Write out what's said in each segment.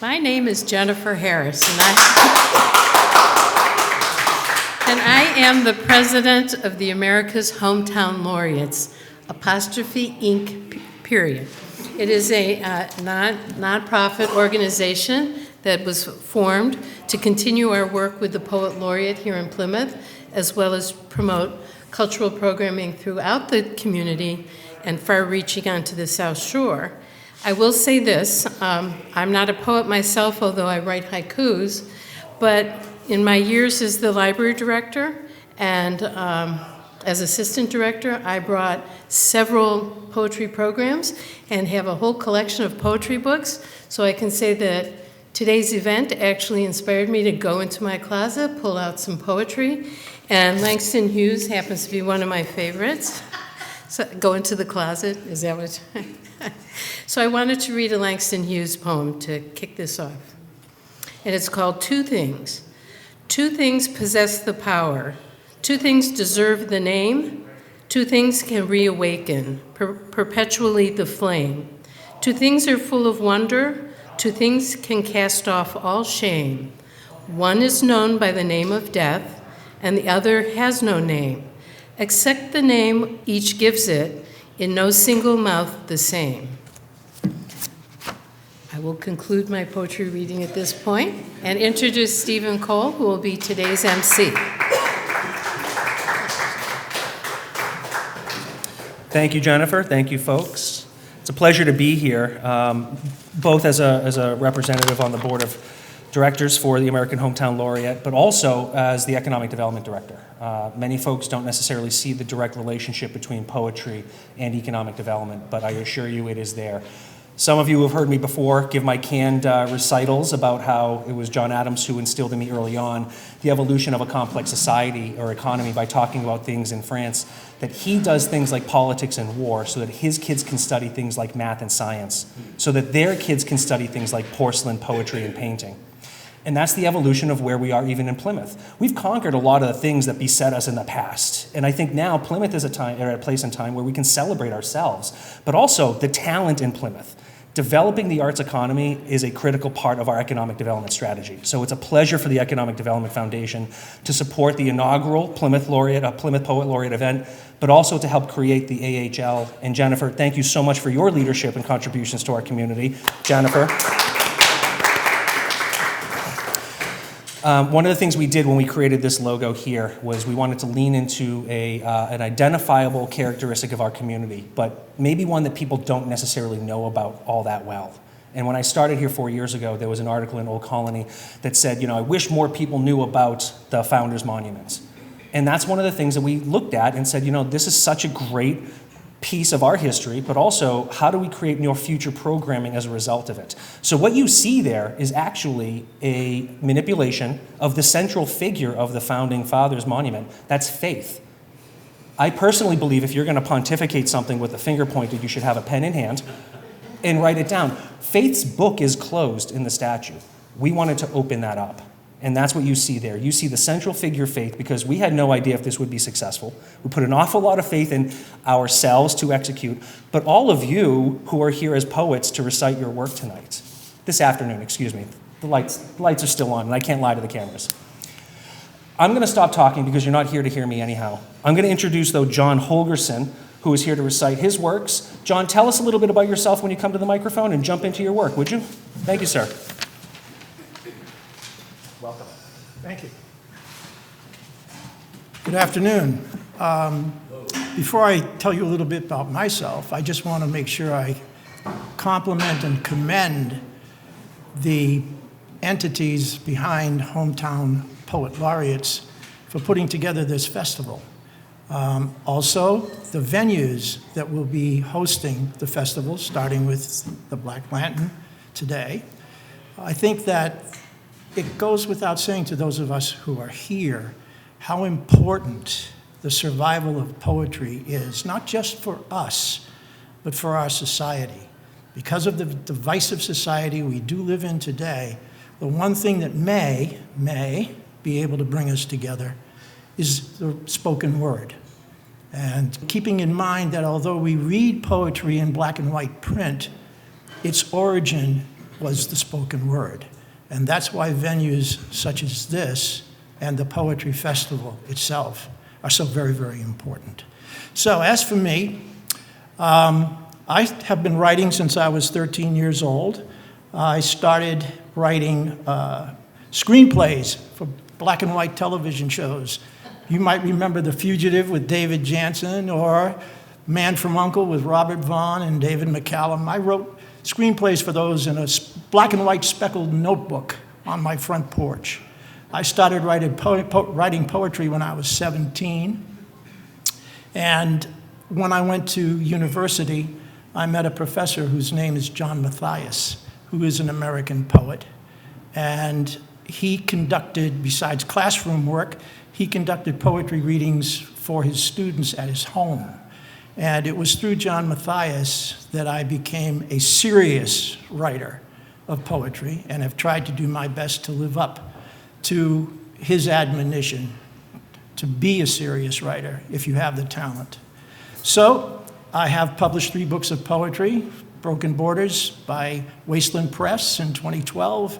My name is Jennifer Harris, and I am the president of the America's Hometown Laureates, apostrophe Inc., period. It is a non-profit organization that was formed to continue our work with the Poet Laureate here in Plymouth, as well as promote cultural programming throughout the community and far-reaching onto the South Shore. I will say this, I'm not a poet myself, although I write haikus, but in my years as the library director and as assistant director, I brought several poetry programs and have a whole collection of poetry books, so I can say that today's event actually inspired me to go into my closet, pull out some poetry, and Langston Hughes happens to be one of my favorites. So go into the closet, is that what? So I wanted to read a Langston Hughes poem to kick this off. And it's called Two Things. Two things possess the power. Two things deserve the name. Two things can reawaken, perpetually the flame. Two things are full of wonder. Two things can cast off all shame. One is known by the name of death, and the other has no name. Except the name each gives it, in no single mouth the same. I will conclude my poetry reading at this point and introduce Stephen Cole, who will be today's MC. Thank you, Jennifer. Thank you, folks. It's a pleasure to be here, both as a representative on the board of directors for the American Hometown Laureate, but also as the economic development director. Many folks don't necessarily see the direct relationship between poetry and economic development, but I assure you it is there. Some of you have heard me before give my canned recitals about how it was John Adams who instilled in me early on the evolution of a complex society or economy by talking about things in France, that he does things like politics and war so that his kids can study things like math and science, so that their kids can study things like porcelain, poetry, and painting. And that's the evolution of where we are even in Plymouth. We've conquered a lot of the things that beset us in the past. And I think now Plymouth is a place and time where we can celebrate ourselves, but also the talent in Plymouth. Developing the arts economy is a critical part of our economic development strategy. So it's a pleasure for the Economic Development Foundation to support the inaugural Plymouth Poet Laureate event, but also to help create the AHL. And Jennifer, thank you so much for your leadership and contributions to our community. Jennifer. One of the things we did when we created this logo here was we wanted to lean into an identifiable characteristic of our community, but maybe one that people don't necessarily know about all that well. And when I started here 4 years ago, there was an article in Old Colony that said, I wish more people knew about the Founders Monuments. And that's one of the things that we looked at and said, this is such a great piece of our history, but also how do we create more future programming as a result of it? So what you see there is actually a manipulation of the central figure of the Founding Fathers Monument. That's faith. I personally believe if you're going to pontificate something with a finger pointed, you should have a pen in hand and write it down. Faith's book is closed in the statue. We wanted to open that up. And that's what you see there. You see the central figure faith, because we had no idea if this would be successful. We put an awful lot of faith in ourselves to execute, but all of you who are here as poets to recite your work tonight, this afternoon, excuse me. The lights are still on, and I can't lie to the cameras. I'm going to stop talking because you're not here to hear me anyhow. I'm going to introduce, though, John Holgerson, who is here to recite his works. John, tell us a little bit about yourself when you come to the microphone and jump into your work, would you? Thank you, sir. Welcome. Thank you. Good afternoon. Before I tell you a little bit about myself, I just want to make sure I compliment and commend the entities behind Hometown Poet Laureates for putting together this festival. Also, the venues that will be hosting the festival, starting with the Black Lantern today. I think that it goes without saying to those of us who are here how important the survival of poetry is, not just for us, but for our society. Because of the divisive society we do live in today, the one thing that may be able to bring us together is the spoken word. And keeping in mind that although we read poetry in black and white print, its origin was the spoken word. And that's why venues such as this and the Poetry Festival itself are so very, very important. So as for me, I have been writing since I was 13 years old. I started writing screenplays for black and white television shows. You might remember The Fugitive with David Jansen or Man from U.N.C.L.E. with Robert Vaughn and David McCallum. I wrote screenplays for those in a black and white speckled notebook on my front porch. I started writing poetry when I was 17. And when I went to university, I met a professor whose name is John Matthias, who is an American poet. And he conducted, besides classroom work, he conducted poetry readings for his students at his home. And it was through John Matthias that I became a serious writer of poetry and have tried to do my best to live up to his admonition to be a serious writer if you have the talent. So I have published 3 books of poetry, Broken Borders by Wasteland Press in 2012,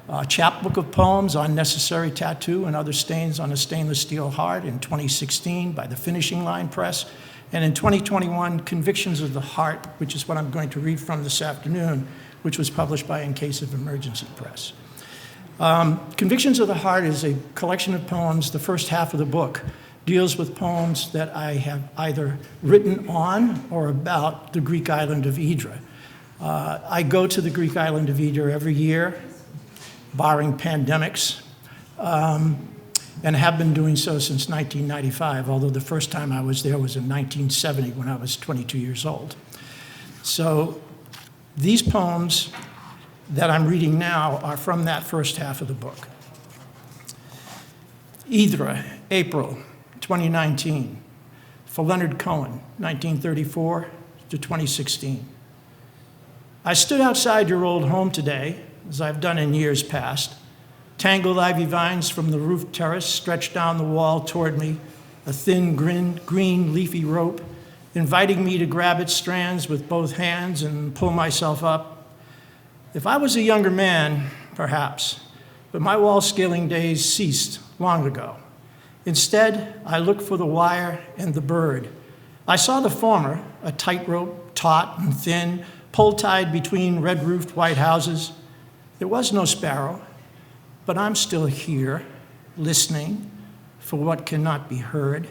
a chapbook of poems, Unnecessary Tattoo and Other Stains on a Stainless Steel Heart in 2016 by the Finishing Line Press, and in 2021, Convictions of the Heart, which is what I'm going to read from this afternoon, which was published by In Case of Emergency Press. Convictions of the Heart is a collection of poems. The first half of the book deals with poems that I have either written on or about the Greek island of Hydra. I go to the Greek island of Hydra every year, barring pandemics, and have been doing so since 1995, although the first time I was there was in 1970 when I was 22 years old. So these poems that I'm reading now are from that first half of the book. Hydra, April 2019, for Leonard Cohen, 1934 to 2016. I stood outside your old home today, as I've done in years past. Tangled ivy vines from the roof terrace stretched down the wall toward me, a thin, green, leafy rope, inviting me to grab its strands with both hands and pull myself up. If I was a younger man, perhaps, but my wall-scaling days ceased long ago. Instead, I looked for the wire and the bird. I saw the former, a tightrope, taut and thin, pole-tied between red-roofed white houses. There was no sparrow, but I'm still here, listening for what cannot be heard.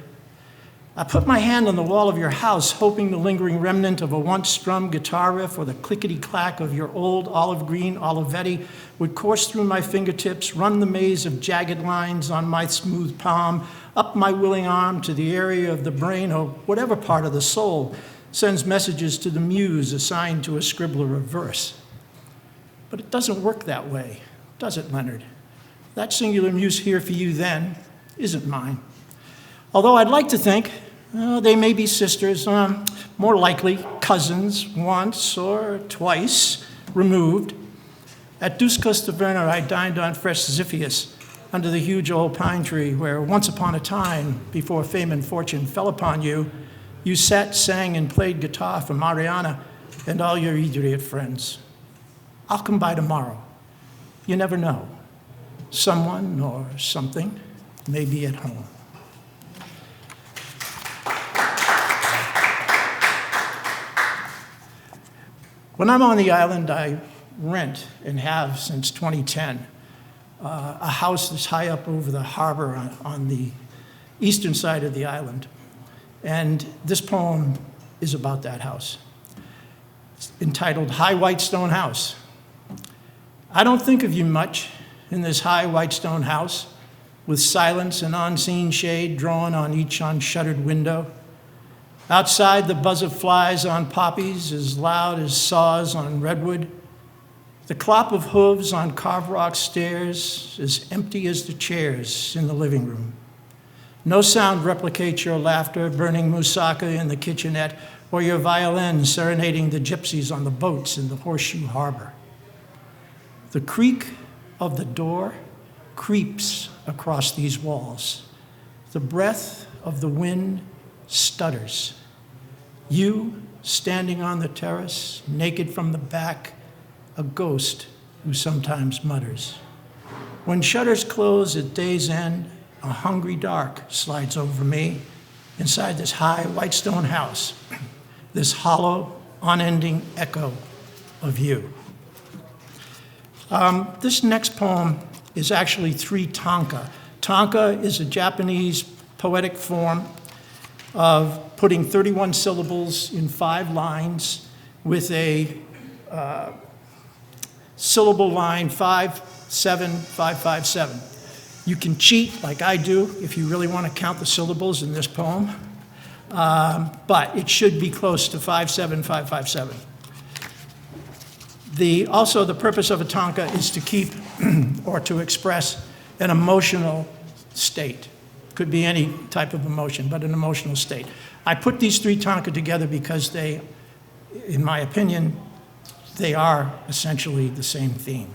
I put my hand on the wall of your house, hoping the lingering remnant of a once-strummed guitar riff or the clickety-clack of your old olive green Olivetti would course through my fingertips, run the maze of jagged lines on my smooth palm, up my willing arm to the area of the brain or whatever part of the soul sends messages to the muse assigned to a scribbler of verse. But it doesn't work that way, does it, Leonard? That singular muse here for you then isn't mine. Although I'd like to think they may be sisters, more likely cousins, once or twice removed. At Duskos Tavern, I dined on fresh Xiphias under the huge old pine tree where once upon a time, before fame and fortune fell upon you, you sat, sang, and played guitar for Mariana and all your Idriot friends. I'll come by tomorrow. You never know. Someone or something may be at home. When I'm on the island, I rent and have since 2010 a house that's high up over the harbor on the eastern side of the island. And this poem is about that house. It's entitled High White Stone House. I don't think of you much in this high white stone house with silence and unseen shade drawn on each unshuttered window. Outside, the buzz of flies on poppies as loud as saws on redwood. The clop of hooves on carved rock stairs as empty as the chairs in the living room. No sound replicates your laughter burning moussaka in the kitchenette or your violin serenading the gypsies on the boats in the Horseshoe Harbor. The creak of the door creeps across these walls. The breath of the wind stutters. You, standing on the terrace, naked from the back, a ghost who sometimes mutters. When shutters close at day's end, a hungry dark slides over me inside this high white stone house, this hollow, unending echo of you. This next poem is actually 3 tanka. Tanka is a Japanese poetic form of putting 31 syllables in 5 lines with a syllable line 5-7-5-5-7. You can cheat like I do if you really want to count the syllables in this poem, but it should be close to 5-7-5-5-7. Also, the purpose of a tanka is to keep or to express an emotional state. Could be any type of emotion, but an emotional state. I put these 3 tanka together because they, in my opinion, they are essentially the same theme.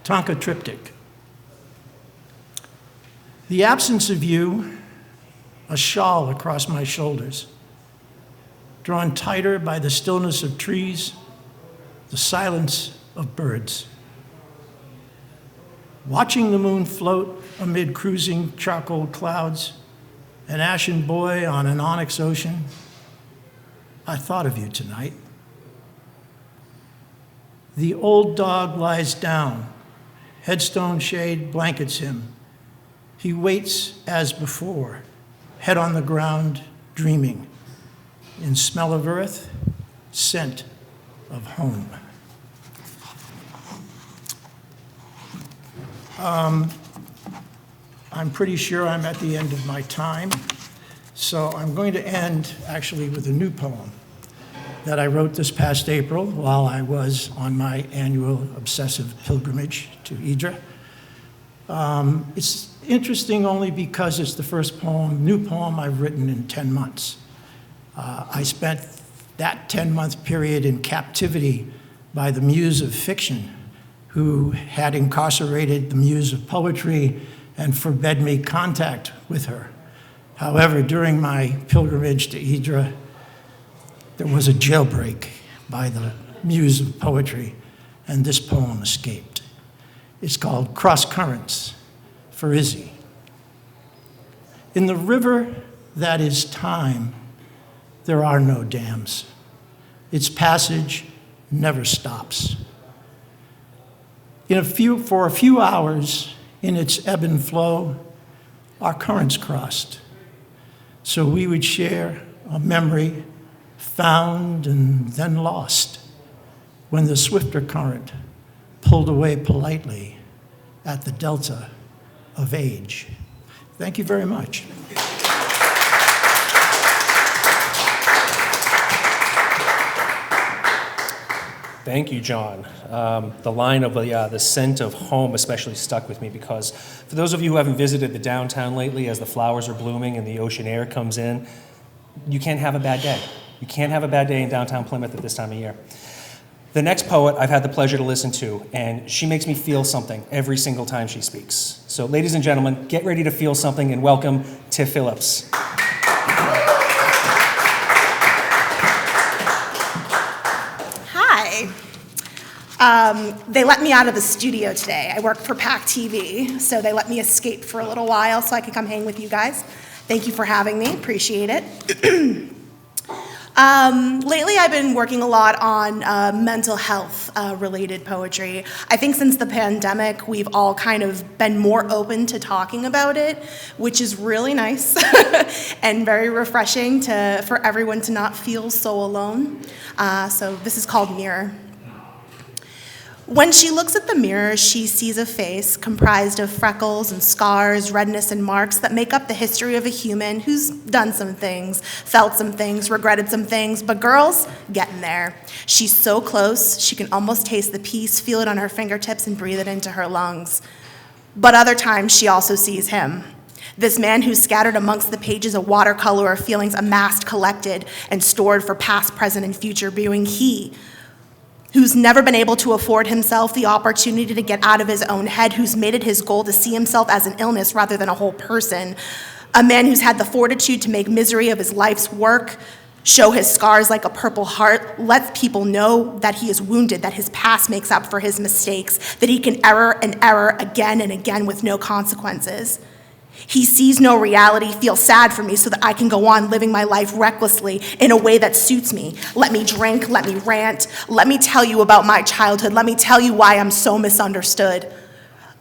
Tanka triptych. The absence of you, a shawl across my shoulders, drawn tighter by the stillness of trees, the silence of birds. Watching the moon float amid cruising charcoal clouds, an ashen buoy on an onyx ocean, I thought of you tonight. The old dog lies down, headstone shade blankets him. He waits as before, head on the ground, dreaming, in smell of earth, scent of home. I'm pretty sure I'm at the end of my time, so I'm going to end actually with a new poem that I wrote this past April while I was on my annual obsessive pilgrimage to Idra. It's interesting only because it's the first new poem I've written in 10 months. I spent that 10-month period in captivity by the muse of fiction, who had incarcerated the muse of poetry and forbade me contact with her. However, during my pilgrimage to Idra, there was a jailbreak by the muse of poetry, and this poem escaped. It's called Cross Currents for Izzy. In the river that is time, there are no dams. Its passage never stops. For a few hours in its ebb and flow, our currents crossed. So we would share a memory found and then lost when the swifter current pulled away politely at the delta of age. Thank you very much. Thank you, John. The line of the scent of home especially stuck with me because for those of you who haven't visited the downtown lately, as the flowers are blooming and the ocean air comes in, you can't have a bad day. You can't have a bad day in downtown Plymouth at this time of year. The next poet I've had the pleasure to listen to, and she makes me feel something every single time she speaks. So ladies and gentlemen, get ready to feel something and welcome Tiff Phillips. They let me out of the studio today. I work for PAC TV, so they let me escape for a little while so I could come hang with you guys. Thank you for having me. Appreciate it. Lately, I've been working a lot on mental health related poetry. I think since the pandemic, we've all kind of been more open to talking about it, which is really nice and very refreshing for everyone to not feel so alone. So this is called Mirror. When she looks at the mirror, she sees a face comprised of freckles and scars, redness and marks that make up the history of a human who's done some things, felt some things, regretted some things, but girls, getting there. She's so close, she can almost taste the peace, feel it on her fingertips, and breathe it into her lungs. But other times, she also sees him. This man who's scattered amongst the pages a watercolor of feelings amassed, collected, and stored for past, present, and future viewing. He, who's never been able to afford himself the opportunity to get out of his own head, who's made it his goal to see himself as an illness rather than a whole person, a man who's had the fortitude to make misery of his life's work, show his scars like a purple heart, lets people know that he is wounded, that his past makes up for his mistakes, that he can error and error again and again with no consequences. He sees no reality, feels sad for me so that I can go on living my life recklessly in a way that suits me. Let me drink, let me rant, let me tell you about my childhood, let me tell you why I'm so misunderstood.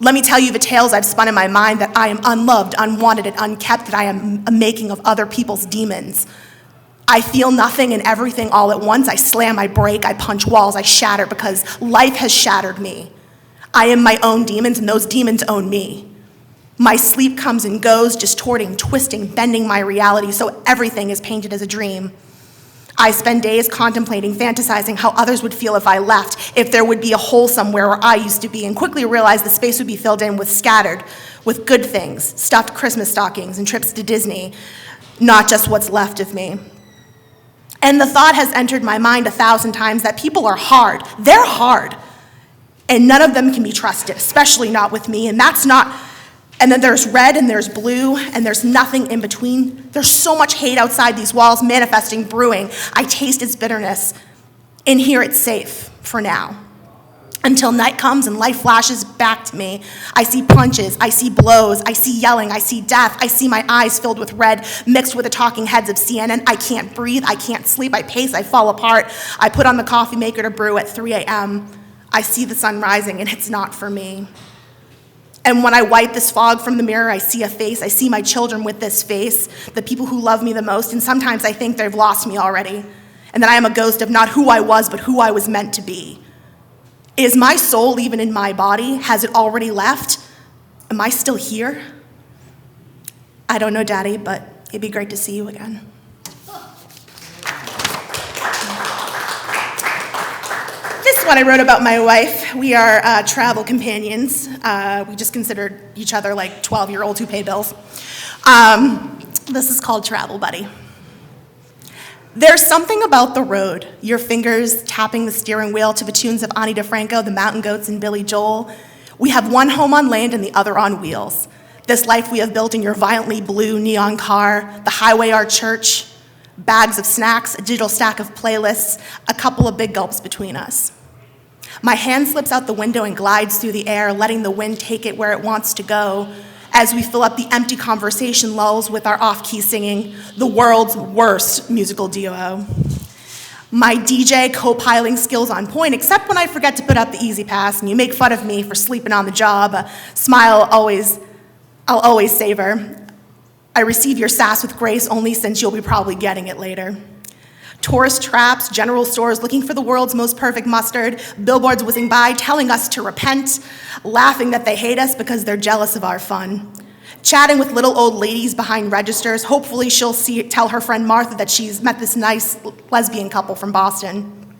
Let me tell you the tales I've spun in my mind that I am unloved, unwanted, and unkept, that I am a making of other people's demons. I feel nothing and everything all at once. I slam, I break, I punch walls, I shatter because life has shattered me. I am my own demons and those demons own me. My sleep comes and goes, distorting, twisting, bending my reality so everything is painted as a dream. I spend days contemplating, fantasizing how others would feel if I left, if there would be a hole somewhere where I used to be, and quickly realize the space would be filled in with good things, stuffed Christmas stockings and trips to Disney, not just what's left of me. And the thought has entered my mind 1,000 times that people are hard. They're hard. And none of them can be trusted, especially not with me. And that's not, and then there's red and there's blue and there's nothing in between. There's so much hate outside these walls manifesting, brewing. I taste its bitterness. In here it's safe for now. Until night comes and life flashes back to me. I see punches, I see blows, I see yelling, I see death, I see my eyes filled with red, mixed with the talking heads of CNN. I can't breathe, I can't sleep, I pace, I fall apart. I put on the coffee maker to brew at 3 a.m. I see the sun rising and it's not for me. And when I wipe this fog from the mirror, I see a face. I see my children with this face, the people who love me the most, and sometimes I think they've lost me already, and that I am a ghost of not who I was, but who I was meant to be. Is my soul even in my body? Has it already left? Am I still here? I don't know, Daddy, but it'd be great to see you again. This one I wrote about my wife. We are travel companions. We just considered each other like 12-year-olds who pay bills. This is called Travel Buddy. There's something about the road, your fingers tapping the steering wheel to the tunes of Ani DeFranco, the Mountain Goats, and Billy Joel. We have one home on land and the other on wheels. This life we have built in your violently blue neon car, the highway our church, bags of snacks, a digital stack of playlists, a couple of big gulps between us. My hand slips out the window and glides through the air, letting the wind take it where it wants to go, as we fill up the empty conversation lulls with our off-key singing, the world's worst musical duo. My DJ co-piling skills on point, except when I forget to put up the easy pass and you make fun of me for sleeping on the job. A smile I'll always savor. I receive your sass with grace only since you'll be probably getting it later. Tourist traps, general stores looking for the world's most perfect mustard, billboards whizzing by telling us to repent, laughing that they hate us because they're jealous of our fun. Chatting with little old ladies behind registers, hopefully she'll tell her friend Martha that she's met this nice lesbian couple from Boston.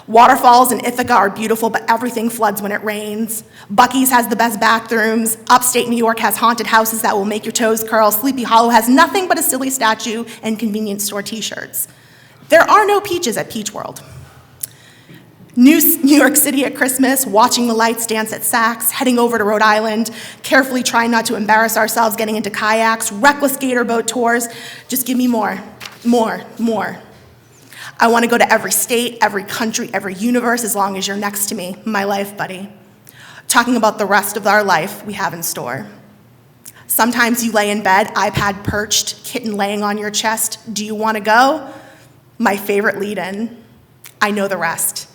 Waterfalls in Ithaca are beautiful, but everything floods when it rains. Buc-ee's has the best bathrooms. Upstate New York has haunted houses that will make your toes curl. Sleepy Hollow has nothing but a silly statue and convenience store t-shirts. There are no peaches at Peach World. New York City at Christmas, watching the lights dance at Saks, heading over to Rhode Island, carefully trying not to embarrass ourselves, getting into kayaks, reckless gator boat tours. Just give me more. I want to go to every state, every country, every universe, as long as you're next to me, my life buddy. Talking about the rest of our life we have in store. Sometimes you lay in bed, iPad perched, kitten laying on your chest. Do you want to go? My favorite lead-in. I know the rest.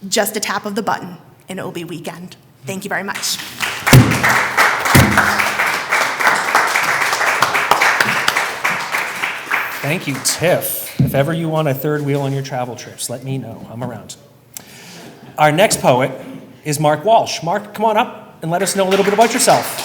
Just a tap of the button, and it'll be weekend. Thank you very much. Thank you, Tiff. If ever you want a third wheel on your travel trips, let me know. I'm around. Our next poet is Mark Walsh. Mark, come on up and let us know a little bit about yourself.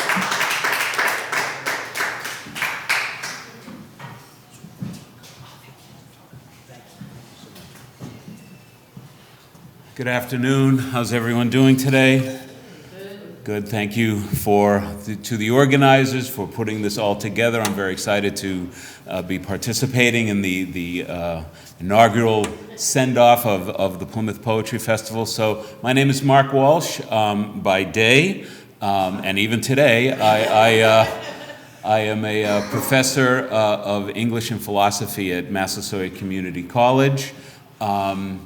Good afternoon. How's everyone doing today? Good. Thank you to the organizers for putting this all together. I'm very excited to be participating in the inaugural send-off of the Plymouth Poetry Festival. So my name is Mark Walsh. By day, and even today, I am a professor of English and philosophy at Massasoit Community College. By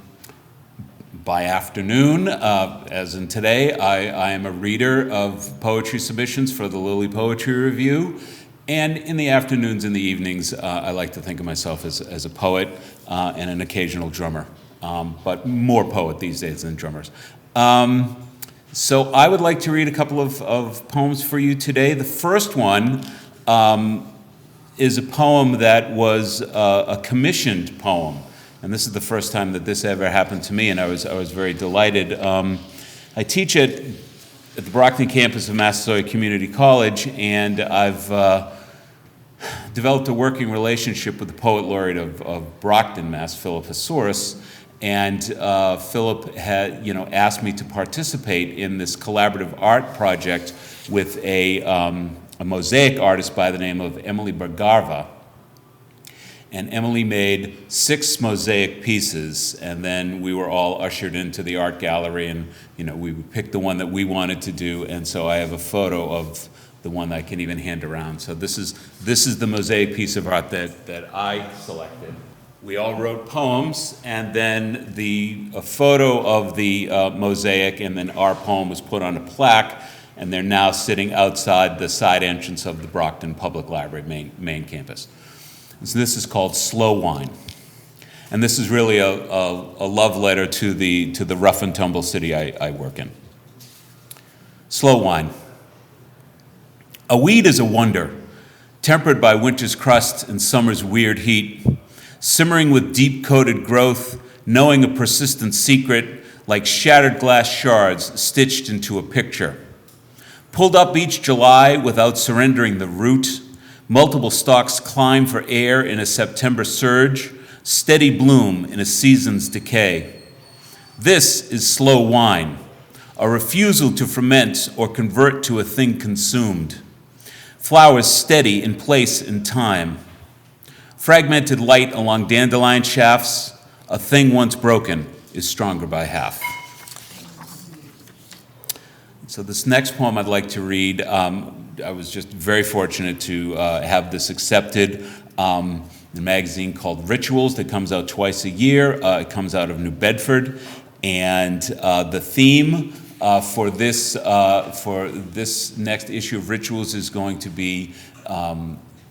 afternoon, as in today, I am a reader of poetry submissions for the Lilly Poetry Review. And in the afternoons and the evenings, I like to think of myself as a poet and an occasional drummer, but more poet these days than drummers. So I would like to read a couple of poems for you today. The first one is a poem that was a commissioned poem. And this is the first time that this ever happened to me, and I was very delighted. I teach at the Brockton campus of Massasoit Community College, and I've developed a working relationship with the poet laureate of Brockton, Mass, Philip Hasouris. And Philip had, asked me to participate in this collaborative art project with a mosaic artist by the name of Emily Bergarva. And Emily made 6 mosaic pieces, and then we were all ushered into the art gallery, and we picked the one that we wanted to do. And so I have a photo of the one that I can even hand around. So this is the mosaic piece of art that I selected. We all wrote poems, and then a photo of the mosaic, and then our poem was put on a plaque, and they're now sitting outside the side entrance of the Brockton Public Library main campus. So this is called Slow Wine. And this is really a love letter to the rough and tumble city I work in. Slow wine. A weed is a wonder, tempered by winter's crust and summer's weird heat, simmering with deep-coated growth, knowing a persistent secret, like shattered glass shards stitched into a picture. Pulled up each July without surrendering the root, multiple stalks climb for air in a September surge, steady bloom in a season's decay. This is slow wine, a refusal to ferment or convert to a thing consumed. Flowers steady in place and time. Fragmented light along dandelion shafts, a thing once broken is stronger by half. So this next poem I'd like to read, I was just very fortunate to have this accepted in a magazine called Rituals that comes out twice a year. It comes out of New Bedford, and the theme for this next issue of Rituals is going to be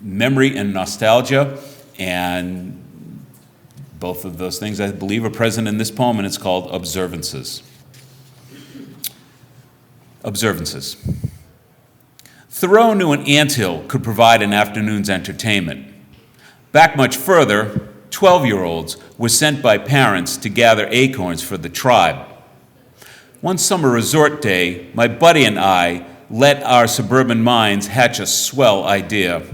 memory and nostalgia, and both of those things I believe are present in this poem, and it's called Observances. Observances. Thoreau knew an anthill could provide an afternoon's entertainment. Back much further, 12-year-olds were sent by parents to gather acorns for the tribe. One summer resort day, my buddy and I let our suburban minds hatch a swell idea.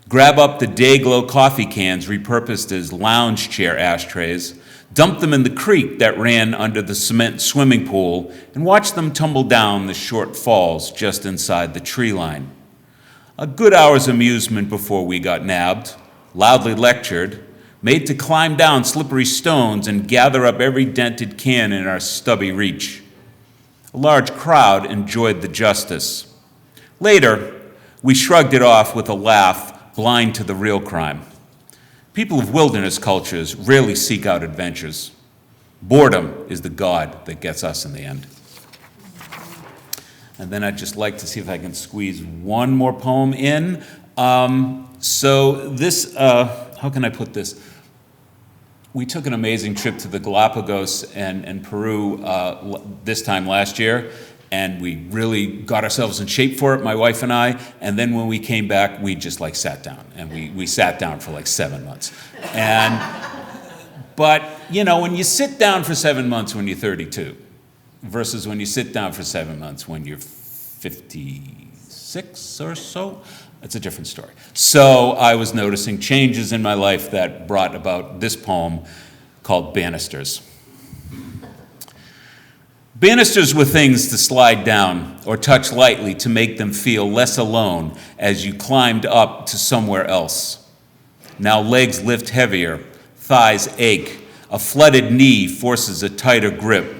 Grab up the Dayglow coffee cans repurposed as lounge chair ashtrays, dump them in the creek that ran under the cement swimming pool, and watch them tumble down the short falls just inside the tree line. A good hour's amusement before we got nabbed, loudly lectured, made to climb down slippery stones and gather up every dented can in our stubby reach. A large crowd enjoyed the justice. Later, we shrugged it off with a laugh, blind to the real crime. People of wilderness cultures rarely seek out adventures. Boredom is the god that gets us in the end. And then I'd just like to see if I can squeeze one more poem in. So this, how can I put this? We took an amazing trip to the Galapagos and Peru this time last year, and we really got ourselves in shape for it, my wife and I, and then when we came back, we just sat down, and we sat down for 7 months. But, when you sit down for 7 months when you're 32, versus when you sit down for 7 months when you're 56 or so, it's a different story. So I was noticing changes in my life that brought about this poem called Banisters. Banisters were things to slide down or touch lightly to make them feel less alone as you climbed up to somewhere else. Now legs lift heavier, thighs ache, a flooded knee forces a tighter grip.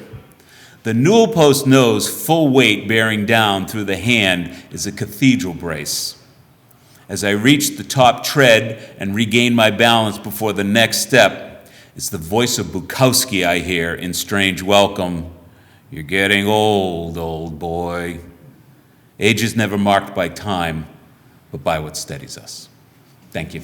The newel post knows full weight bearing down through the hand is a cathedral brace. As I reach the top tread and regain my balance before the next step, it's the voice of Bukowski I hear in Strange Welcome. You're getting old boy. Age is never marked by time, but by what steadies us. Thank you.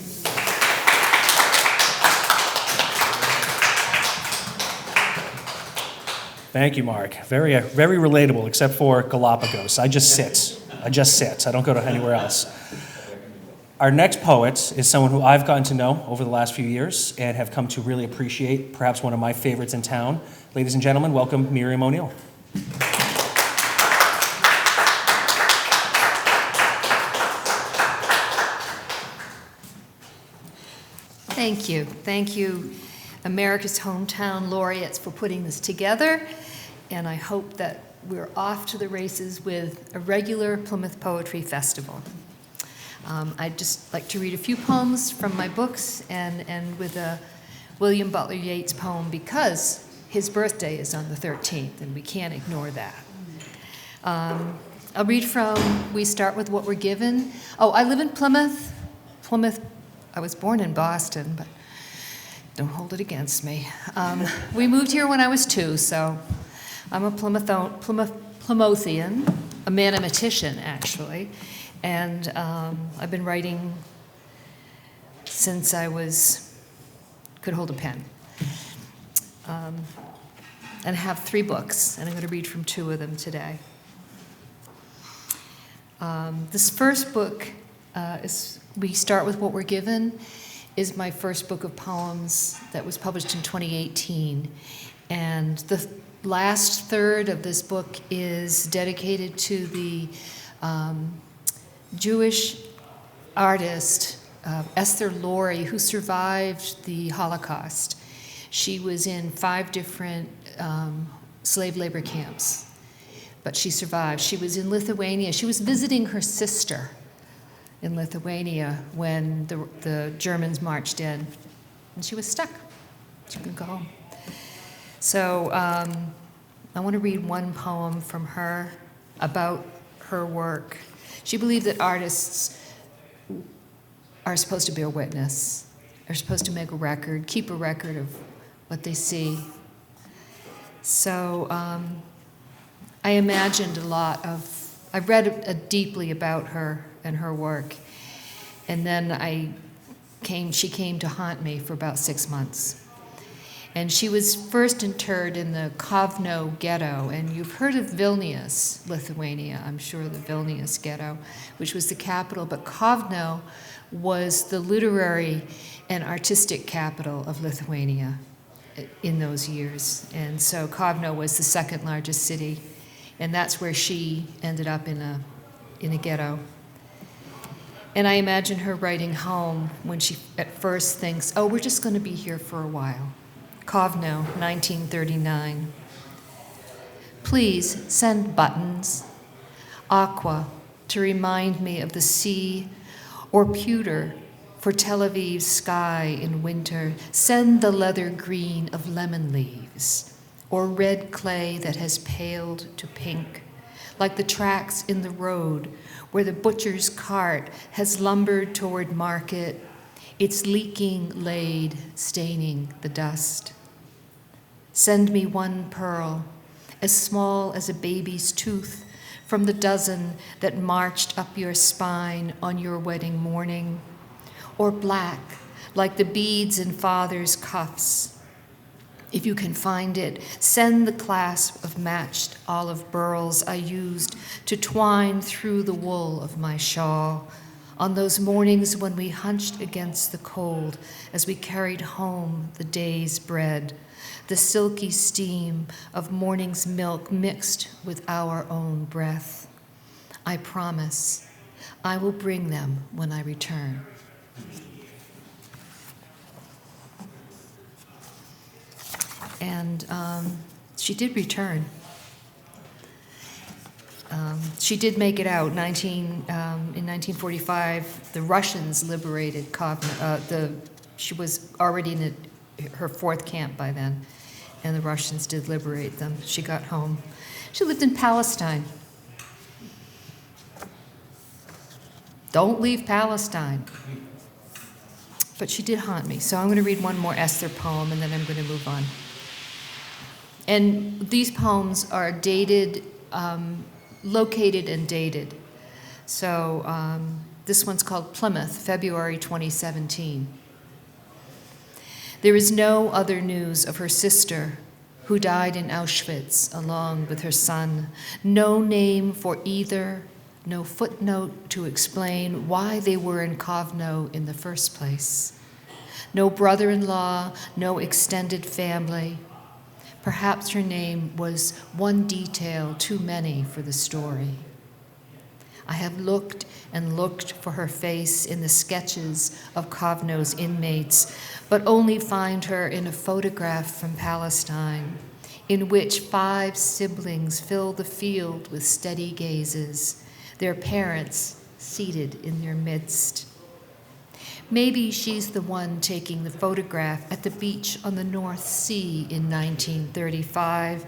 Thank you, Mark. Very relatable, except for Galapagos. I just sit. I don't go to anywhere else. Our next poet is someone who I've gotten to know over the last few years and have come to really appreciate, perhaps one of my favorites in town. Ladies and gentlemen, welcome Miriam O'Neill. Thank you. Thank you, America's Hometown Laureates, for putting this together. And I hope that we're off to the races with a regular Plymouth Poetry Festival. I'd just like to read a few poems from my books and with a William Butler Yeats poem because his birthday is on the 13th and we can't ignore that. I'll read from We Start With What We're Given. Oh, I live in Plymouth. I was born in Boston, but don't hold it against me. We moved here when I was 2, so I'm a Plymouthian, a mathematician, actually. And I've been writing since I could hold a pen. And I have 3 books, and I'm going to read from 2 of them today. This first book is We Start With What We're Given, is my first book of poems that was published in 2018. And the last third of this book is dedicated to the Jewish artist Esther Laurie, who survived the Holocaust. She was in 5 different slave labor camps, but she survived. She was in Lithuania. She was visiting her sister in Lithuania when the Germans marched in, and she was stuck. She couldn't go home. So I want to read one poem from her about her work. She believed that artists are supposed to bear witness, are supposed to make a record, keep a record of what they see. So I imagined I read deeply about her and her work, and then she came to haunt me for about 6 months. And she was first interred in the Kovno ghetto, and you've heard of Vilnius, Lithuania, I'm sure, the Vilnius ghetto, which was the capital, but Kovno was the literary and artistic capital of Lithuania in those years. And so Kovno was the 2nd largest city, and that's where she ended up in a ghetto. And I imagine her writing home when she at first thinks, oh, we're just going to be here for a while. Kovno, 1939. Please send buttons, aqua to remind me of the sea, or pewter for Tel Aviv's sky in winter. Send the leather green of lemon leaves, or red clay that has paled to pink, like the tracks in the road where the butcher's cart has lumbered toward market, its leaking laid staining the dust. Send me one pearl, as small as a baby's tooth, from the dozen that marched up your spine on your wedding morning, or black, like the beads in father's cuffs. If you can find it, send the clasp of matched olive burls I used to twine through the wool of my shawl on those mornings when we hunched against the cold as we carried home the day's bread, the silky steam of morning's milk mixed with our own breath. I promise I will bring them when I return. And she did return. She did make it out. In 1945, the Russians liberated Kovno. She was already in her 4th camp by then, and the Russians did liberate them. She got home. She lived in Palestine. Don't leave Palestine. But she did haunt me. So I'm going to read one more Esther poem, and then I'm going to move on. And these poems are dated, located and dated. So this one's called Plymouth, February 2017. There is no other news of her sister who died in Auschwitz along with her son. No name for either, no footnote to explain why they were in Kovno in the first place. No brother-in-law, no extended family. Perhaps her name was one detail too many for the story. I have looked and looked for her face in the sketches of Kovno's inmates, but only find her in a photograph from Palestine, in which 5 siblings fill the field with steady gazes, their parents seated in their midst. Maybe she's the one taking the photograph at the beach on the North Sea in 1935,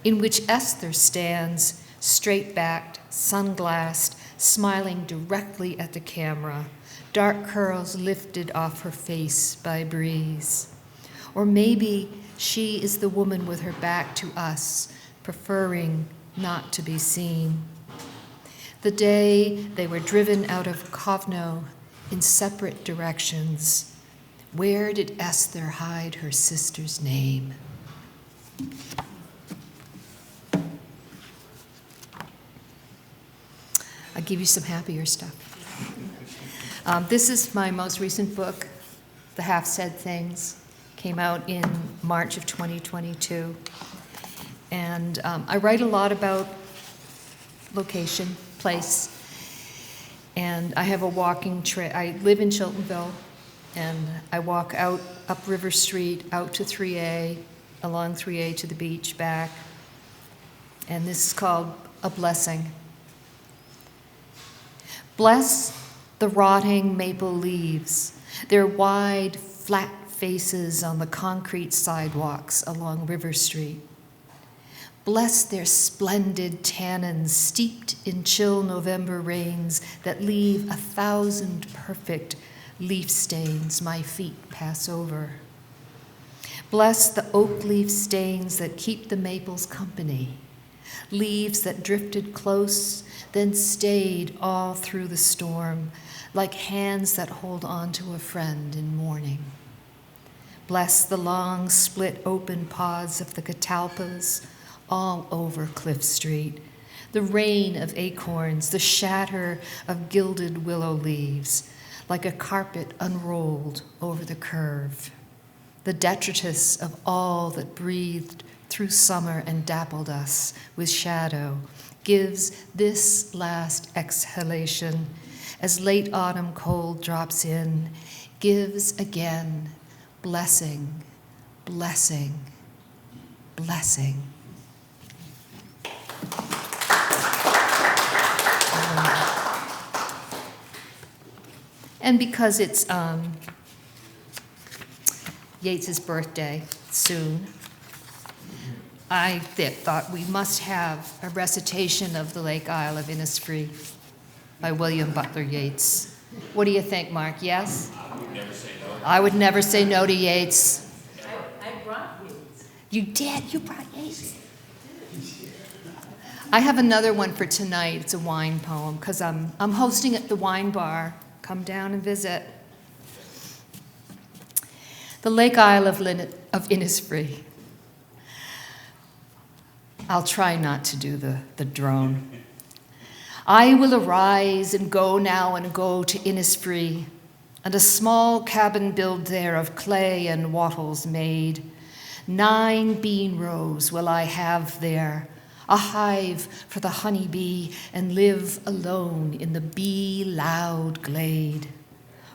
in which Esther stands, straight-backed, sunglassed, smiling directly at the camera, dark curls lifted off her face by breeze. Or maybe she is the woman with her back to us, preferring not to be seen. The day they were driven out of Kovno in separate directions, where did Esther hide her sister's name? I'll give you some happier stuff. This is my most recent book, The Half-Said Things. Came out in March of 2022. And I write a lot about location, place. And I have a walking trail. I live in Chiltonville, and I walk out up River Street, out to 3A, along 3A to the beach, back. And this is called A Blessing. Bless the rotting maple leaves, their wide, flat faces on the concrete sidewalks along River Street. Bless their splendid tannins steeped in chill November rains that leave 1,000 perfect leaf stains my feet pass over. Bless the oak leaf stains that keep the maples company, leaves that drifted close, then stayed all through the storm, like hands that hold on to a friend in mourning. Bless the long, split open pods of the catalpas all over Cliff Street, the rain of acorns, the shatter of gilded willow leaves, like a carpet unrolled over the curve. The detritus of all that breathed through summer and dappled us with shadow gives this last exhalation as late autumn cold drops in, gives again blessing, blessing, blessing. And because it's Yeats's birthday soon, I thought we must have a recitation of the Lake Isle of Innisfree by William Butler Yeats. What do you think, Mark? Yes? I would never say no to Yeats. I brought Yeats. You did? You brought Yeats? I have another one for tonight. It's a wine poem because I'm hosting at the wine bar. Come down and visit. The Lake Isle of Innisfree. I'll try not to do the drone. I will arise and go now and go to Innisfree, and a small cabin build there of clay and wattles made. 9 bean rows will I have there, a hive for the honeybee, and live alone in the bee-loud glade.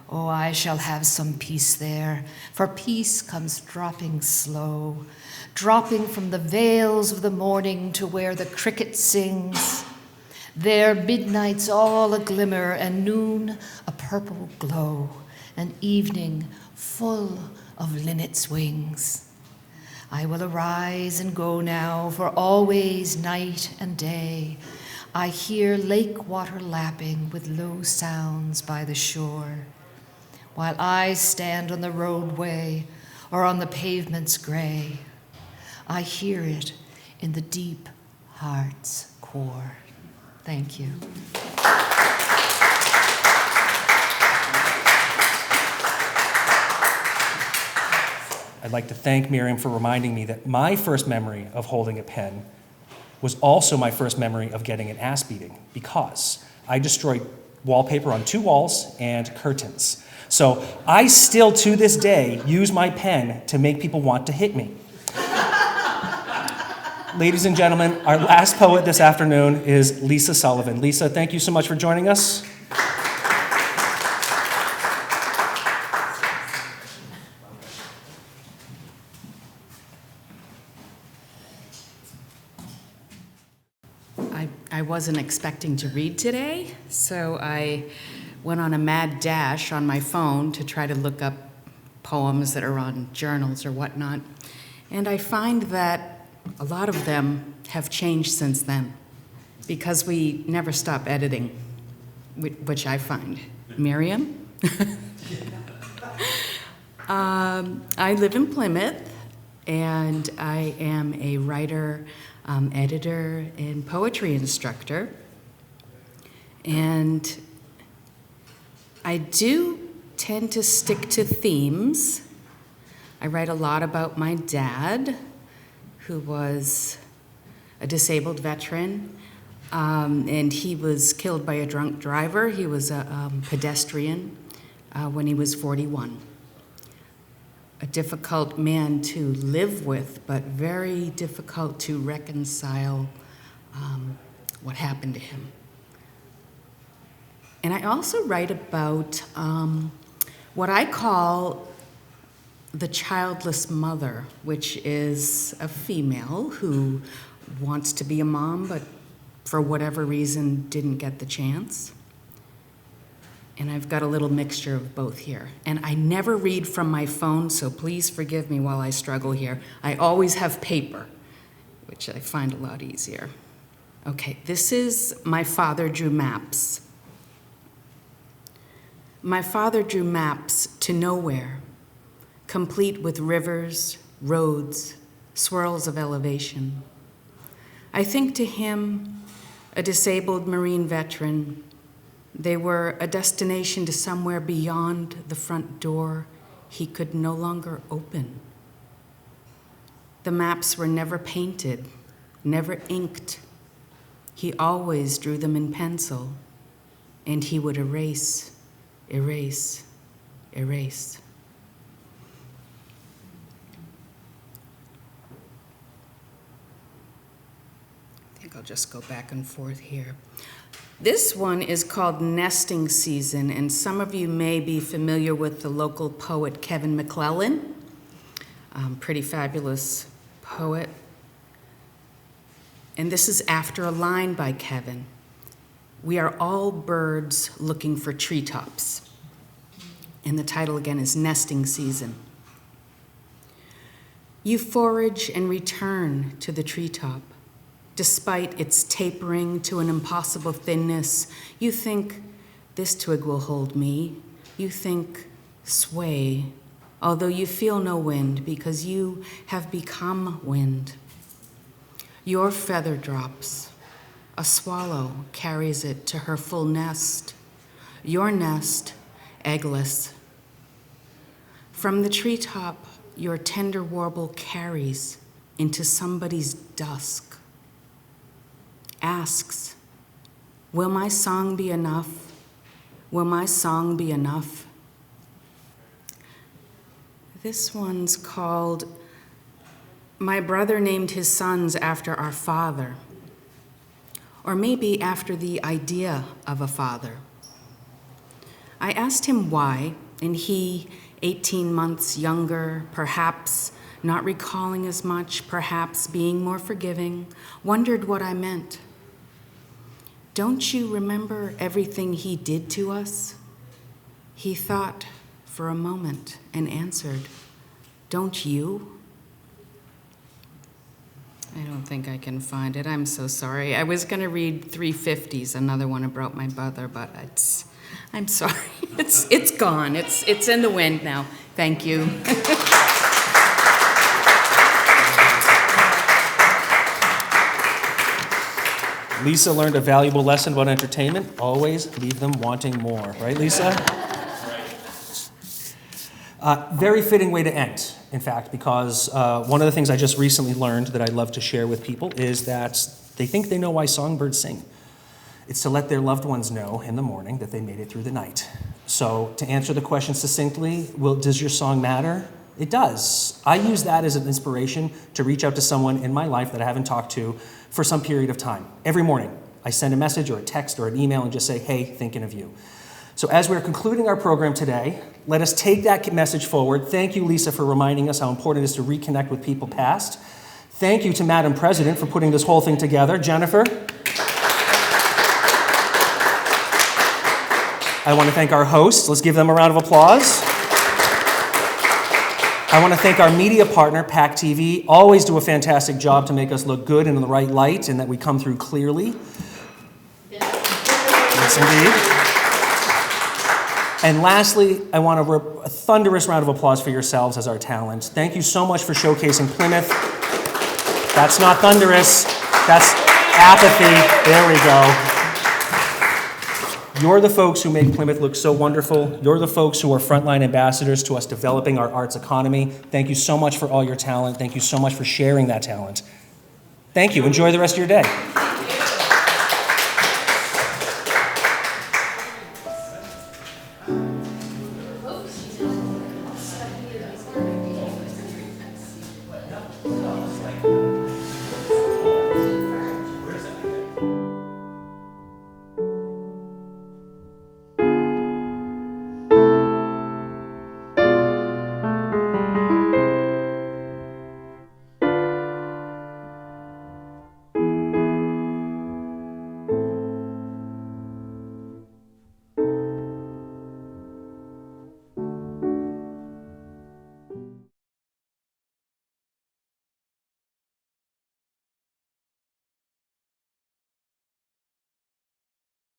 Oh, I shall have some peace there, for peace comes dropping slow, dropping from the vales of the morning to where the cricket sings. There midnight's all a glimmer, and noon a purple glow, and evening full of linnet's wings. I will arise and go now, for always night and day I hear lake water lapping with low sounds by the shore, while I stand on the roadway or on the pavement's gray. I hear it in the deep heart's core. Thank you. I'd like to thank Miriam for reminding me that my first memory of holding a pen was also my first memory of getting an ass beating, because I destroyed wallpaper on 2 walls and curtains. So I still, to this day, use my pen to make people want to hit me. Ladies and gentlemen, our last poet this afternoon is Lisa Sullivan. Lisa, thank you so much for joining us. I wasn't expecting to read today, so I went on a mad dash on my phone to try to look up poems that are on journals or whatnot. And I find that a lot of them have changed since then, because we never stop editing, which I find. Miriam? I live in Plymouth, and I am a writer, editor, and poetry instructor. And I do tend to stick to themes. I write a lot about my dad, who was a disabled veteran, and he was killed by a drunk driver. He was a pedestrian when he was 41. A difficult man to live with, but very difficult to reconcile what happened to him. And I also write about what I call the childless mother, which is a female who wants to be a mom, but for whatever reason didn't get the chance. And I've got a little mixture of both here. And I never read from my phone, so please forgive me while I struggle here. I always have paper, which I find a lot easier. Okay, this is My Father Drew Maps. My father drew maps to nowhere, complete with rivers, roads, swirls of elevation. I think to him, a disabled Marine veteran, they were a destination to somewhere beyond the front door he could no longer open. The maps were never painted, never inked. He always drew them in pencil, and he would erase, erase, erase. I think I'll just go back and forth here. This one is called Nesting Season, and some of you may be familiar with the local poet Kevin McClellan, pretty fabulous poet. And this is after a line by Kevin. We are all birds looking for treetops. And the title again is Nesting Season. You forage and return to the treetop. Despite its tapering to an impossible thinness, you think, this twig will hold me. You think, sway, although you feel no wind because you have become wind. Your feather drops. A swallow carries it to her full nest. Your nest, eggless. From the treetop, your tender warble carries into somebody's dusk. Asks, will my song be enough? Will my song be enough? This one's called My Brother Named His Sons After Our Father, or maybe after the idea of a father. I asked him why, and he, 18 months younger, perhaps not recalling as much, perhaps being more forgiving, wondered what I meant. Don't you remember everything he did to us? He thought for a moment and answered, don't you? I don't think I can find it. I'm so sorry. I was going to read 350s, another one about my brother, but I'm sorry. It's gone. It's in the wind now. Thank you. Lisa learned a valuable lesson about entertainment. Always leave them wanting more. Right, Lisa? Very fitting way to end, in fact, because one of the things I just recently learned that I'd love to share with people is that they think they know why songbirds sing. It's to let their loved ones know in the morning that they made it through the night. So to answer the question succinctly, does your song matter? It does. I use that as an inspiration to reach out to someone in my life that I haven't talked to for some period of time. Every morning, I send a message or a text or an email and just say, hey, thinking of you. So as we're concluding our program today, let us take that message forward. Thank you, Lisa, for reminding us how important it is to reconnect with people past. Thank you to Madam President for putting this whole thing together. Jennifer. I want to thank our hosts. Let's give them a round of applause. I want to thank our media partner, PAC TV. Always do a fantastic job to make us look good and in the right light and that we come through clearly. Yes, indeed. And lastly, I want a thunderous round of applause for yourselves as our talent. Thank you so much for showcasing Plymouth. That's not thunderous. That's apathy. There we go. You're the folks who make Plymouth look so wonderful. You're the folks who are frontline ambassadors to us developing our arts economy. Thank you so much for all your talent. Thank you so much for sharing that talent. Thank you. Enjoy the rest of your day. Oops.